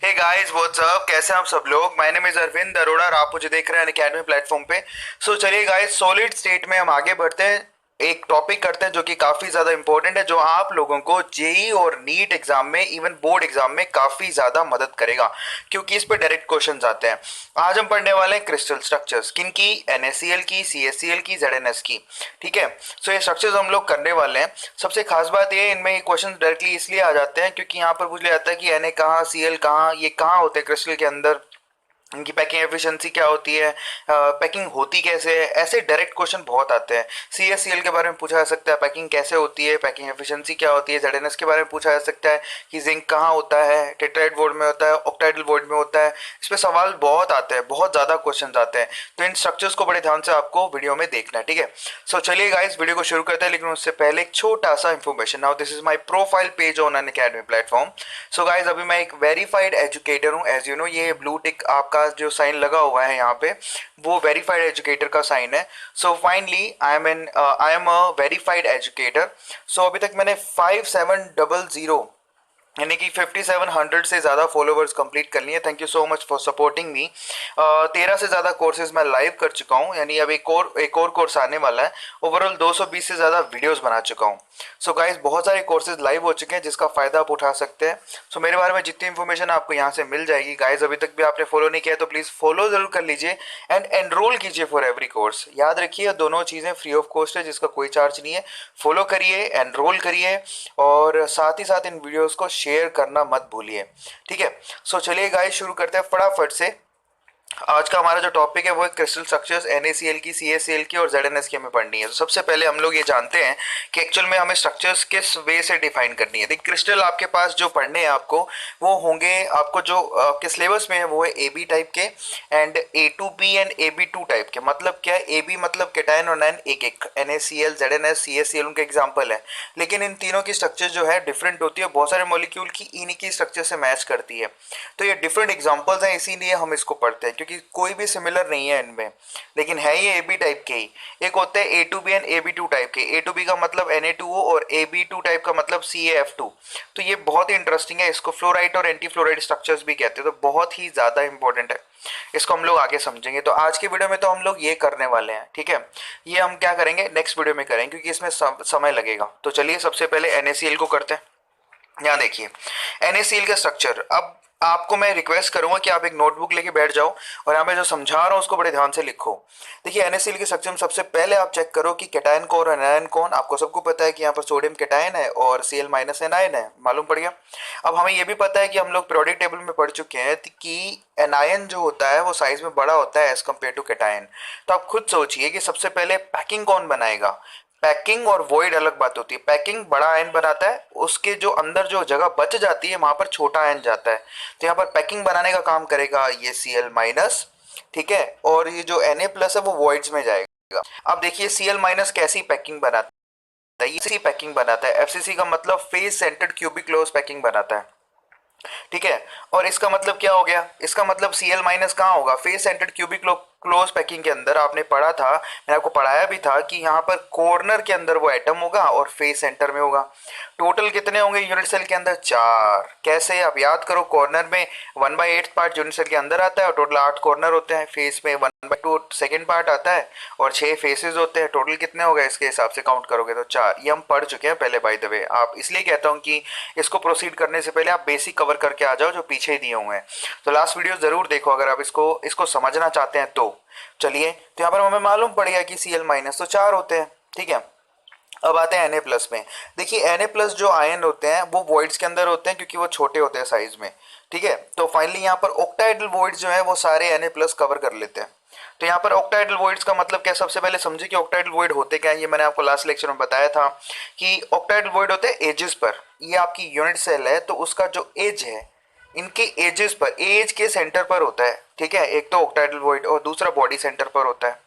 Hey guys what's up, कैसे हैं आप सब लोग। My name is Arvind Arora और आप मुझे देख रहे हैं अनअकैडमी प्लेटफॉर्म पे। सो चलिए गाइस, सॉलिड स्टेट में हम आगे बढ़ते हैं। एक टॉपिक करते हैं जो कि काफ़ी ज़्यादा इंपॉर्टेंट है, जो आप लोगों को जेई और नीट एग्जाम में, इवन बोर्ड एग्जाम में काफ़ी ज़्यादा मदद करेगा, क्योंकि इस पे डायरेक्ट क्वेश्चंस आते हैं। आज हम पढ़ने वाले हैं क्रिस्टल स्ट्रक्चर्स, किन की, NaCl की, CaCl की, ZnS की। ठीक है, सो ये स्ट्रक्चर्स हम लोग करने वाले हैं। सबसे खास बात ये है, इनमें क्वेश्चन डायरेक्टली इसलिए आ जाते हैं क्योंकि यहाँ पर पूछ लिया जाता है कि Na कहाँ, Cl कहाँ, ये कहाँ होते हैं क्रिस्टल के अंदर, इनकी पैकिंग एफिशिएंसी क्या होती है, पैकिंग होती कैसे है। ऐसे डायरेक्ट क्वेश्चन बहुत आते हैं। CaCl के बारे में पूछा जा सकता है, पैकिंग कैसे होती है, पैकिंग एफिशिएंसी क्या होती है। ZnS के बारे में पूछा जा सकता है कि जिंक कहाँ होता है, टेट्राइड वोल्ट में होता है, ऑक्टाइडल वोल्ट में होता है। इस पे सवाल बहुत आते हैं, बहुत ज़्यादा क्वेश्चन आते हैं। तो इन स्ट्रक्चर्स को बड़े ध्यान से आपको वीडियो में देखना है। ठीक है, सो चलिए गाइस, वीडियो को शुरू करते हैं, लेकिन उससे पहले एक छोटा सा information. Now this is my profile page on Unacademy platform. So guys, अभी मैं एक वेरीफाइड एजुकेटर हूँ। एज यू नो, ये ब्लू टिक आपका जो साइन लगा हुआ है यहाँ पे, वो वेरीफाइड एजुकेटर का साइन है। So finally I am a verified educator. So अभी तक मैंने 5700 यानी कि 5700 से ज़्यादा फॉलोवर्स कंप्लीट कर लिए। Thank you so much for supporting me. 13 से ज़्यादा कोर्सेज मैं लाइव कर चुका हूँ, यानी अब एक और कोर्स आने वाला है। ओवरऑल 220 से ज़्यादा वीडियोस बना चुका हूँ। सो गाइस, बहुत सारे कोर्सेज लाइव हो चुके हैं जिसका फ़ायदा आप उठा सकते हैं। सो मेरे बारे में जितनी इन्फॉर्मेशन आपको यहाँ से मिल जाएगी। गाइस, अभी तक भी आपने फॉलो नहीं किया तो प्लीज़ फॉलो ज़रूर कर लीजिए एंड एनरोल कीजिए फॉर एवरी कोर्स। याद रखिए, दोनों चीज़ें फ्री ऑफ कॉस्ट है, जिसका कोई चार्ज नहीं है। फॉलो करिए, एनरोल करिए और साथ ही साथ इन वीडियोस को शेयर करना मत भूलिए। ठीक है, सो चलिए गाइस, शुरू करते हैं फटाफट से। आज का हमारा जो टॉपिक है वो है क्रिस्टल स्ट्रक्चर्स, NaCl की, CaCl की और ZnS की हमें पढ़नी है। तो सबसे पहले हम लोग ये जानते हैं कि एक्चुअल में हमें स्ट्रक्चर्स किस वे से डिफाइन करनी है। देखिए, क्रिस्टल आपके पास जो पढ़ने हैं आपको, वो होंगे, आपको जो आपके सिलेबस में है वो है AB टाइप के and A2B and AB2 type के। मतलब क्या है, AB मतलब कैटायन और आयन एक एक, NaCl, ZnS, CaCl उनके एग्जाम्पल है। लेकिन इन तीनों की स्ट्रक्चर जो है डिफरेंट होती है, बहुत सारे मॉलिक्यूल की इन्हीं की स्ट्रक्चर से मैच करती है। तो ये डिफरेंट एग्जाम्पल्स हैं, इसीलिए हम इसको पढ़ते हैं, क्योंकि कोई भी सिमिलर नहीं है इनमें, लेकिन है ये AB टाइप के ही। एक होते हैं A2B एंड AB2 टाइप के। A2B का मतलब Na2O और AB2 टाइप का मतलब CaF2। तो ये बहुत ही इंटरेस्टिंग है, इसको फ्लोराइड और एंटी फ्लोराइड स्ट्रक्चर्स भी कहते हैं। तो बहुत ही ज़्यादा इंपॉर्टेंट है, इसको हम लोग आगे समझेंगे। तो आज के वीडियो में तो हम लोग ये करने वाले हैं। ठीक है, ये हम क्या करेंगे नेक्स्ट वीडियो में करेंगे, क्योंकि इसमें समय लगेगा। तो चलिए सबसे पहले NaCl को करते हैं। यहाँ देखिए, NaCl का स्ट्रक्चर। अब आपको मैं रिक्वेस्ट करूंगा कि आप एक नोटबुक लेके बैठ जाओ और यहाँ पे जो समझा रहा हूँ उसको बड़े ध्यान से लिखो। देखिए, NaCl के स्ट्रक्चर में सबसे पहले आप चेक करो कि कैटायन कौन और एनायन कौन। आपको सबको पता है कि यहाँ पर सोडियम कैटायन है और Cl माइनस एनायन है, मालूम पड़ गया। अब हमें ये भी पता है कि हम लोग पीरियोडिक टेबल में पढ़ चुके हैं कि एनायन जो होता है वो साइज में बड़ा होता है एज कम्पेयर टू कैटायन। तो आप खुद सोचिए कि सबसे पहले पैकिंग कौन बनाएगा। पैकिंग और वॉइड अलग बात होती है। पैकिंग बड़ा आयन बनाता है, उसके जो अंदर जो जगह बच जाती है वहां पर छोटा आयन जाता है। तो यहाँ पर पैकिंग बनाने का काम करेगा ये Cl माइनस। ठीक है, और ये जो Na प्लस है वो वॉइड्स में जाएगा। अब देखिए, Cl माइनस कैसी पैकिंग बनाता है, ये पैकिंग बनाता है। FCC का मतलब face centred cubic close packing बनाता है। ठीक है, और इसका मतलब क्या हो गया, इसका मतलब Cl माइनस कहाँ होगा, face centred cubic close packing के अंदर। आपने पढ़ा था, मैंने आपको पढ़ाया भी था कि यहाँ पर कॉर्नर के अंदर वो एटम होगा और फेस सेंटर में होगा। टोटल कितने होंगे यूनिट सेल के अंदर, 4। कैसे, आप याद करो, कॉर्नर में 1/8 पार्ट यूनिट सेल के अंदर आता है और टोटल 8 कॉर्नर होते हैं। फेस में 1/2 सेकेंड पार्ट आता है और 6 फेसेस होते हैं। टोटल कितने हो गए, इसके हिसाब से काउंट करोगे तो 4। ये हम पढ़ चुके हैं पहले, बाय द वे। आप इसलिए कहता हूँ कि इसको प्रोसीड करने से पहले आप बेसिक कवर करके आ जाओ जो पीछे दिए हुए हैं। तो लास्ट वीडियो जरूर देखो अगर आप इसको समझना चाहते हैं तो। चलिए, तो यहाँ पर हमें मालूम पड़ गया कि Cl माइनस तो 4 होते हैं। ठीक है, अब आते हैं Na प्लस में। देखिए, Na प्लस जो आयन होते हैं वो वॉइड्स के अंदर होते हैं, क्योंकि वो छोटे होते हैं साइज में। ठीक है, तो फाइनली यहाँ पर ऑक्टाइडल वॉइड्स जो है वो सारे Na प्लस कवर कर लेते हैं। तो यहाँ पर ऑक्टाइडल वॉइड्स का मतलब क्या, सबसे पहले समझे कि ऑक्टाइडल वॉइड होते क्या है। ये मैंने आपको लास्ट लेक्चर में बताया था कि ऑक्टाइडल वॉइड होते हैं एजेस पर। ये आपकी यूनिट सेल है तो उसका जो एज है, इनके एजेस पर, एज के सेंटर पर होता है। ठीक है, एक तो ऑक्टाइडल वॉइड और दूसरा बॉडी सेंटर पर होता है।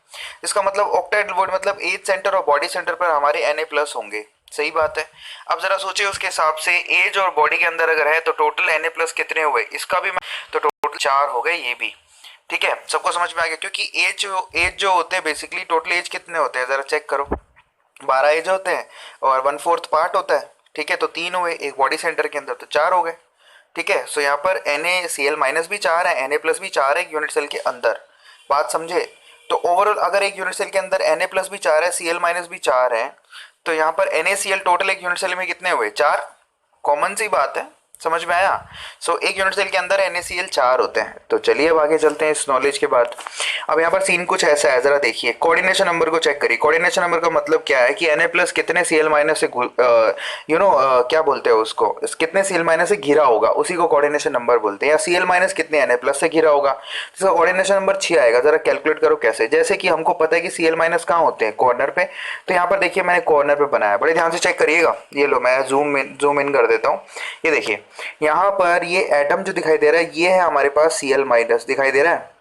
इसका मतलब ऑक्टाइडल वॉइड मतलब एज सेंटर और बॉडी सेंटर पर हमारे Na प्लस होंगे। सही बात है। अब जरा सोचिए, उसके हिसाब से एज और बॉडी के अंदर अगर है तो टोटल Na प्लस कितने हुए, इसका भी तो टोटल 4 हो गए ये भी। ठीक है, सबको समझ में आ गया, क्योंकि एज जो होते हैं बेसिकली, टोटल एज कितने होते हैं जरा चेक करो, 12 एज होते हैं और 1/4 पार्ट होता है। ठीक है, तो 3 हुए, एक बॉडी सेंटर के अंदर तो 4 हो गए। ठीक है। सो यहाँ पर NaCl माइनस भी 4 है, Na प्लस भी 4 है एक यूनिट सेल के अंदर, बात समझे। तो ओवरऑल अगर एक यूनिट सेल के अंदर Na प्लस भी 4 है, Cl माइनस भी 4 है, तो यहाँ पर NaCl टोटल एक यूनिट सेल में कितने हुए? 4। कॉमन सी बात है, समझ में आया। सो एक यूनिट सेल के अंदर NaCl 4 होते हैं। तो चलिए अब आगे चलते हैं इस नॉलेज के बाद। अब यहाँ पर सीन कुछ ऐसा है, जरा देखिए कोऑर्डिनेशन नंबर को चेक करिए। कोऑर्डिनेशन नंबर का मतलब क्या है कि Na प्लस कितने Cl माइनस से क्या बोलते हैं उसको, कितने Cl माइनस से घिरा होगा, उसी को कोऑर्डिनेशन नंबर बोलते हैं। या Cl माइनस कितने Na प्लस से घिरा होगा, इसका कोऑर्डिनेशन नंबर 6 आएगा। जरा कैलकुलेट करो कैसे। जैसे कि हमको पता है कि Cl माइनस कहाँ होते हैं? कॉर्नर पे। तो यहाँ पर देखिए मैंने कॉर्नर पे बनाया, बड़े ध्यान से चेक करिएगा। ये लो मैं जूम इन कर देता हूँ। ये देखिए यहाँ पर ये एटम जो दिखाई दे रहा है, ये है हमारे पास Cl माइनस दिखाई दे रहा है।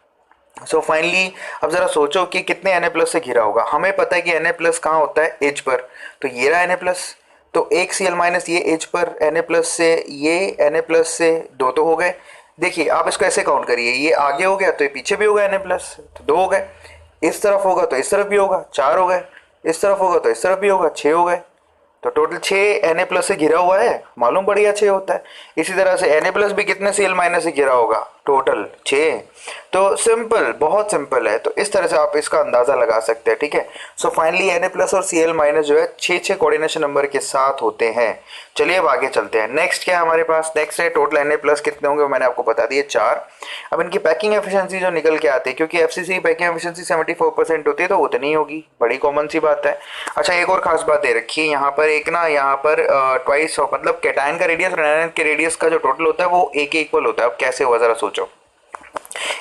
सो फाइनली अब जरा सोचो कि कितने Na प्लस से घिरा होगा। हमें पता है कि Na प्लस कहाँ होता है? As per. तो ये रहा Na प्लस, तो एक Cl माइनस ये एज पर, Na प्लस से ये Na प्लस से 2 तो हो गए। देखिए आप इसको ऐसे काउंट करिए, ये आगे हो गया तो ये पीछे भी होगा Na प्लस, तो 2 हो गए। इस तरफ होगा तो इस तरफ भी होगा, 4 हो गए। इस तरफ होगा तो इस तरफ भी होगा, 6 हो गए। तो टोटल 6 Na प्लस से घिरा हुआ है, मालूम बढ़िया 6 होता है। इसी तरह से Na प्लस भी कितने Cl माइनस से घिरा होगा? टोटल 6। तो सिंपल, बहुत सिंपल है। तो इस तरह से आप इसका अंदाजा लगा सकते हैं, ठीक है। सो फाइनली Na प्लस और Cl माइनस जो है 6 कोऑर्डिनेशन नंबर के साथ होते हैं। चलिए अब आगे चलते हैं। नेक्स्ट क्या है हमारे पास? नेक्स्ट है टोटल Na प्लस कितने होंगे, मैंने आपको बता दिए 4। अब इनकी पैकिंग एफिशिएंसी जो निकल के आती है, क्योंकि FCC पैकिंग एफिशिएंसी 74% होती है, तो उतनी ही होगी, बड़ी कॉमन सी बात है। अच्छा एक और खास बात दे रखी है यहाँ पर, एक ना यहाँ पर ट्वाइस मतलब कैटायन का रेडियस और एनायन के रेडियस का जो टोटल होता है वो एक के इक्वल होता है। अब कैसे हुआ जरा सोचो।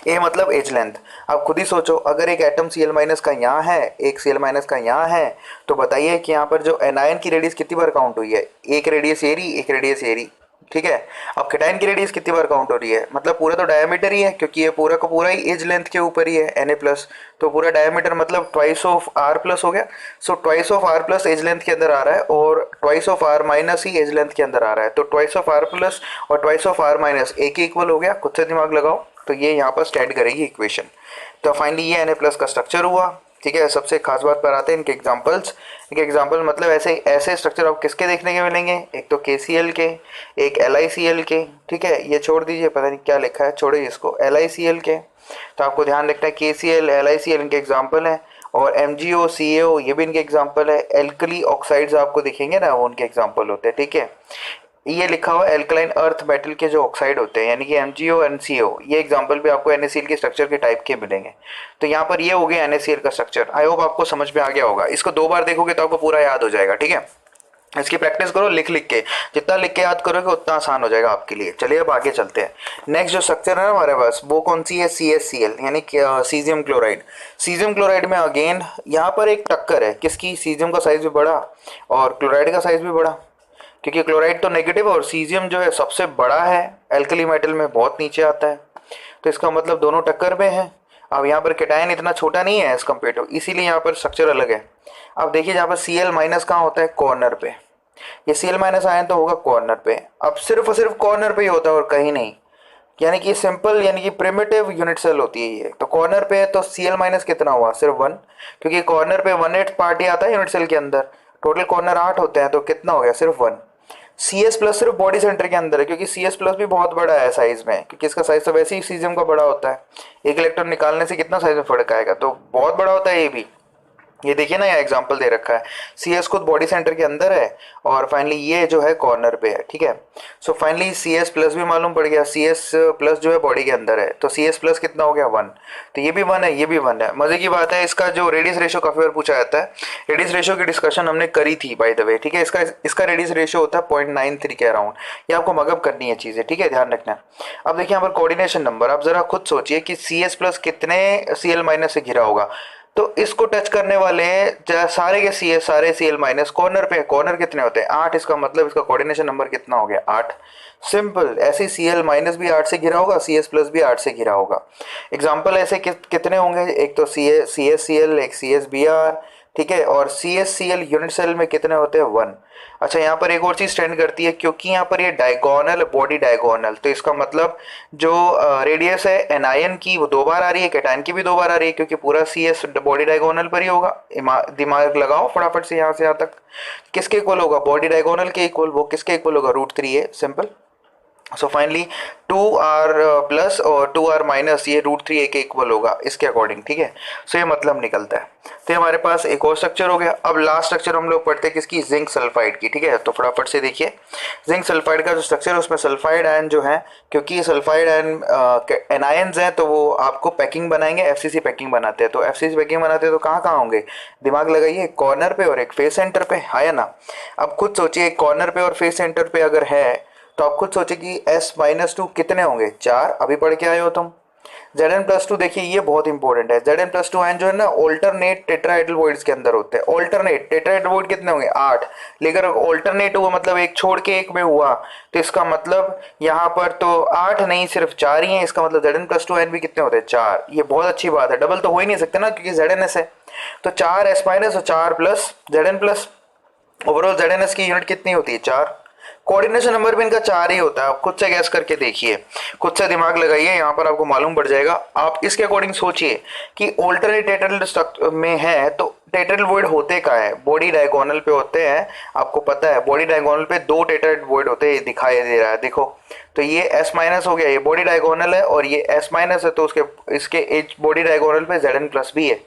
ए मतलब एज लेंथ। अब खुद ही सोचो, अगर एक एटम Cl माइनस का यहाँ है, एक Cl माइनस का यहाँ है, तो बताइए कि यहाँ पर जो एनायन की रेडियस कितनी बार काउंट हुई है? एक रेडियस एरी, एक रेडियस एरी, ठीक है। अब कैटायन की रेडियस कितनी बार काउंट हो रही है? मतलब पूरा तो डायमीटर ही है, क्योंकि ये पूरा का पूरा ही एज लेंथ के ऊपर ही है Na प्लस, तो पूरा डायमीटर मतलब ट्वाइस ऑफ R प्लस हो गया। So twice of R plus edge length के अंदर आ रहा है, और ट्वाइस ऑफ R माइनस ही एज लेंथ के अंदर आ रहा है। तो ट्वाइस ऑफ R प्लस और ट्वाइस ऑफ R माइनस एक ही इक्वल हो गया। खुद से दिमाग लगाओ, तो ये यहाँ पर स्टैंड करेगी इक्वेशन। तो फाइनली ये Na प्लस का स्ट्रक्चर हुआ, ठीक है। सबसे खास बात पर आते हैं इनके एग्जांपल्स। इनके एग्जांपल मतलब ऐसे ऐसे स्ट्रक्चर आप किसके देखने के मिलेंगे? एक तो KCl के, एक LiCl के, ठीक है। ये छोड़ दीजिए, पता नहीं क्या लिखा है, छोड़िए इसको, LiCl के। तो आपको ध्यान रखना है KCl, LiCl इनके एग्जाम्पल हैं, और MgO, CaO ये भी इनके एग्जाम्पल है। एल्कली ऑक्साइड्स आपको दिखेंगे ना, वो उनके एग्जाम्पल होते हैं, ठीक है। ये लिखा हुआ एल्कलाइन अर्थ मेटल के जो ऑक्साइड होते हैं, यानी कि MgO, NCO, ये एग्जांपल भी आपको NaCl के स्ट्रक्चर के टाइप के मिलेंगे। तो यहाँ पर ये हो गया NaCl का स्ट्रक्चर। आई होप आपको समझ में आ गया होगा। इसको 2 बार देखोगे तो आपको पूरा याद हो जाएगा, ठीक है। इसकी प्रैक्टिस करो लिख लिख के, जितना लिख के याद करोगे उतना आसान हो जाएगा आपके लिए। चलिए अब आगे चलते हैं। नेक्स्ट जो स्ट्रक्चर है ना हमारे पास, वो कौन सी है? CaCl, यानी कि सीजियम क्लोराइड। सीजियम क्लोराइड में अगेन यहाँ पर एक टक्कर है, किसकी? सीजियम का साइज भी बड़ा और क्लोराइड का साइज भी बड़ा, क्योंकि क्लोराइड तो नेगेटिव और सीजियम जो है सबसे बड़ा है, एल्कली मेटल में बहुत नीचे आता है। तो इसका मतलब दोनों टक्कर में है। अब यहाँ पर कैटायन इतना छोटा नहीं है एज कम्पेयर टू, इसीलिए यहाँ पर स्ट्रक्चर अलग है। अब देखिए जहाँ पर Cl माइनस कहाँ होता है? कॉर्नर पे। ये Cl माइनस आयन तो होगा कॉर्नर पे। अब सिर्फ और सिर्फ कॉर्नर पे ही होता है और कहीं नहीं, यानी कि सिंपल यानी कि प्रिमिटिव यूनिट सेल होती है ये। तो कॉर्नर पे है तो Cl माइनस कितना हुआ? सिर्फ 1, क्योंकि कॉर्नर पे 1/8 पार्ट ही आता है यूनिट सेल के अंदर। टोटल कॉर्नर 8 होते हैं, तो कितना हो गया? सिर्फ 1। CS प्लस सिर्फ बॉडी सेंटर के अंदर है, क्योंकि CS प्लस भी बहुत बड़ा है साइज में, क्योंकि इसका साइज तो वैसे ही सीजियम का बड़ा होता है। एक इलेक्ट्रॉन निकालने से कितना साइज में फर्क आएगा, तो बहुत बड़ा होता है ये भी। ये देखिए ना, यहाँ एग्जांपल दे रखा है, CS खुद बॉडी सेंटर के अंदर है और फाइनली ये जो है कॉर्नर पे है, ठीक है। सो फाइनली CS प्लस भी मालूम पड़ गया, CS प्लस जो है बॉडी के अंदर है, तो CS प्लस कितना हो गया? 1। तो ये भी 1 है, ये भी 1 है। मजे की बात है, इसका जो रेडियस रेशियो काफी बार पूछा जाता है। रेडियस रेशियो की डिस्कशन हमने करी थी बाय द वे, ठीक है। इसका रेडियस रेशियो होता है 0.93 के अराउंड। ये आपको मगअप करनी है चीजें, ठीक है, ध्यान रखना। अब देखिए यहाँ पर कोऑर्डिनेशन नंबर, आप जरा खुद सोचिए कि CS प्लस कितने Cl माइनस से घिरा होगा। तो इसको टच करने वाले सारे के CS, सारे Cl माइनस कॉर्नर पे, कॉर्नर कितने होते हैं? 8। इसका मतलब इसका कोऑर्डिनेशन नंबर कितना हो गया? 8। सिंपल। ऐसे Cl माइनस भी 8 से घिरा होगा, CS प्लस भी 8 से घिरा होगा। एग्जाम्पल ऐसे कितने होंगे? एक तो CSCl, एक CSBr, ठीक है, और CSCl यूनिट सेल में कितने होते हैं? 1। अच्छा यहाँ पर एक और चीज स्टैंड करती है, क्योंकि यहाँ पर ये डायगोनल, बॉडी डायगोनल, तो इसका मतलब जो रेडियस है एनायन की वो 2 बार आ रही है, कैटायन की भी 2 बार आ रही है, क्योंकि पूरा CS बॉडी डायगोनल पर ही होगा। दिमाग लगाओ फटाफट से यहाँ से यहाँ तक। किसके इक्वल होगा? बॉडी डायगोनल के इक्वल। वो किसके इक्वल होगा? √3 है, simple. So finally 2r plus और 2r माइनस ये √3a के इक्वल होगा इसके अकॉर्डिंग, ठीक है। सो ये मतलब निकलता है। तो हमारे पास एक और स्ट्रक्चर हो गया। अब लास्ट स्ट्रक्चर हम लोग पढ़ते हैं किसकी, जिंक सल्फाइड की, ठीक है। तो फटाफट से देखिए जिंक सल्फाइड का जो स्ट्रक्चर है उसमें सल्फाइड आयन जो है, क्योंकि सल्फाइड आयन एनायंस हैं तो वो आपको पैकिंग बनाएंगे, एफसीसी पैकिंग बनाते हैं। तो एफसीसी पैकिंग बनाते हैं तो कहाँ कहाँ होंगे, दिमाग लगाइए, एक कॉर्नर पे और एक फेस सेंटर पे, है ना। अब खुद सोचिए एक कॉर्नर पे और फेस सेंटर पे अगर है तो आप खुद सोचिए कि S-2 कितने होंगे, 4, अभी पढ़ के आए हो तुम। Zn+2 देखिए ये बहुत इंपॉर्टेंट है। Zn+2 आयन जो है ना ऑल्टरनेट टेट्राहेड्रल वॉइड्स के अंदर होते हैं। ऑल्टरनेट टेट्राहेड्रल वॉइड कितने होंगे, 8, लेकिन ऑल्टरनेट हुआ मतलब एक छोड़ के एक में हुआ, तो इसका मतलब यहाँ पर तो 8 नहीं सिर्फ 4 ही है। इसका मतलब Zn+2 आयन भी कितने होते हैं, 4। ये बहुत अच्छी बात है, डबल तो हो ही नहीं सकते ना क्योंकि ZnS है। तो 4S- और 4 प्लस Zn+, ओवरऑल ZnS की यूनिट कितनी होती है, 4। कोऑर्डिनेशन नंबर भी इनका 4 ही होता है। आप खुद से गैस करके देखिए, खुद से दिमाग लगाइए, यहाँ पर आपको मालूम पड़ जाएगा। आप इसके अकॉर्डिंग सोचिए कि ऑल्टरनेट टेट्राहेड्रल में है तो टेट्राहेड्रल वॉइड होते क्या है, बॉडी डायगोनल पे होते हैं। आपको पता है बॉडी डायगोनल पे 2 टेट्राहेड्रल वॉइड होते हैं, दिखाई दे रहा है देखो। तो ये S- हो गया, ये बॉडी डायगोनल है, और ये S- है तो उसके इसके एज बॉडी डायगोनल पे Zn+ भी है,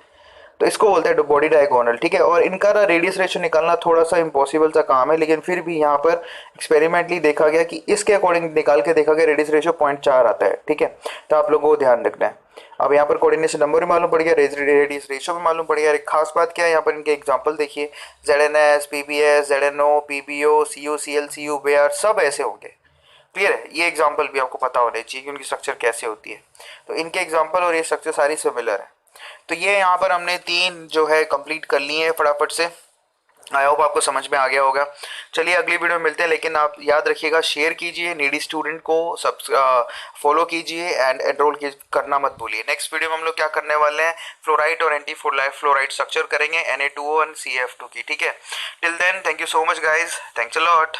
तो इसको बोलते हैं बॉडी डायगोनल, ठीक है। और इनका रेडियस रेशियो निकालना थोड़ा सा इम्पॉसिबल सा काम है, लेकिन फिर भी यहाँ पर एक्सपेरिमेंटली देखा गया कि इसके अकॉर्डिंग निकाल के देखा गया रेडियस रेशियो 0.4 आता है, ठीक है। तो आप लोगों को ध्यान रखना है। अब यहाँ पर कोऑर्डिनेशन नंबर भी मालूम पड़ गया, रेडियस रेशियो भी मालूम पड़ गया। एक खास बात क्या है, यहाँ पर इनके एग्जांपल देखिए, ZnS, PbS, ZnO, PbO, Cu, Cl, Cu, Br सब ऐसे होंगे, क्लियर है। ये एग्जांपल भी आपको पता होने चाहिए कि उनकी स्ट्रक्चर कैसे होती है। तो इनके एग्जांपल और ये स्ट्रक्चर सारी सिमिलर है। तो ये यहाँ पर हमने 3 जो है कंप्लीट कर लिए हैं फटाफट से। आई होप आपको समझ में आ गया होगा। चलिए अगली वीडियो में मिलते हैं, लेकिन आप याद रखिएगा शेयर कीजिए, नीडी स्टूडेंट को फॉलो कीजिए एंड एनरोल करना मत भूलिए। नेक्स्ट वीडियो में हम लोग क्या करने वाले हैं, फ्लोराइड और एंटी फ्लोराइड स्ट्रक्चर करेंगे Na2O and CF2 की, ठीक है। Till then thank you so much guys, thanks a lot.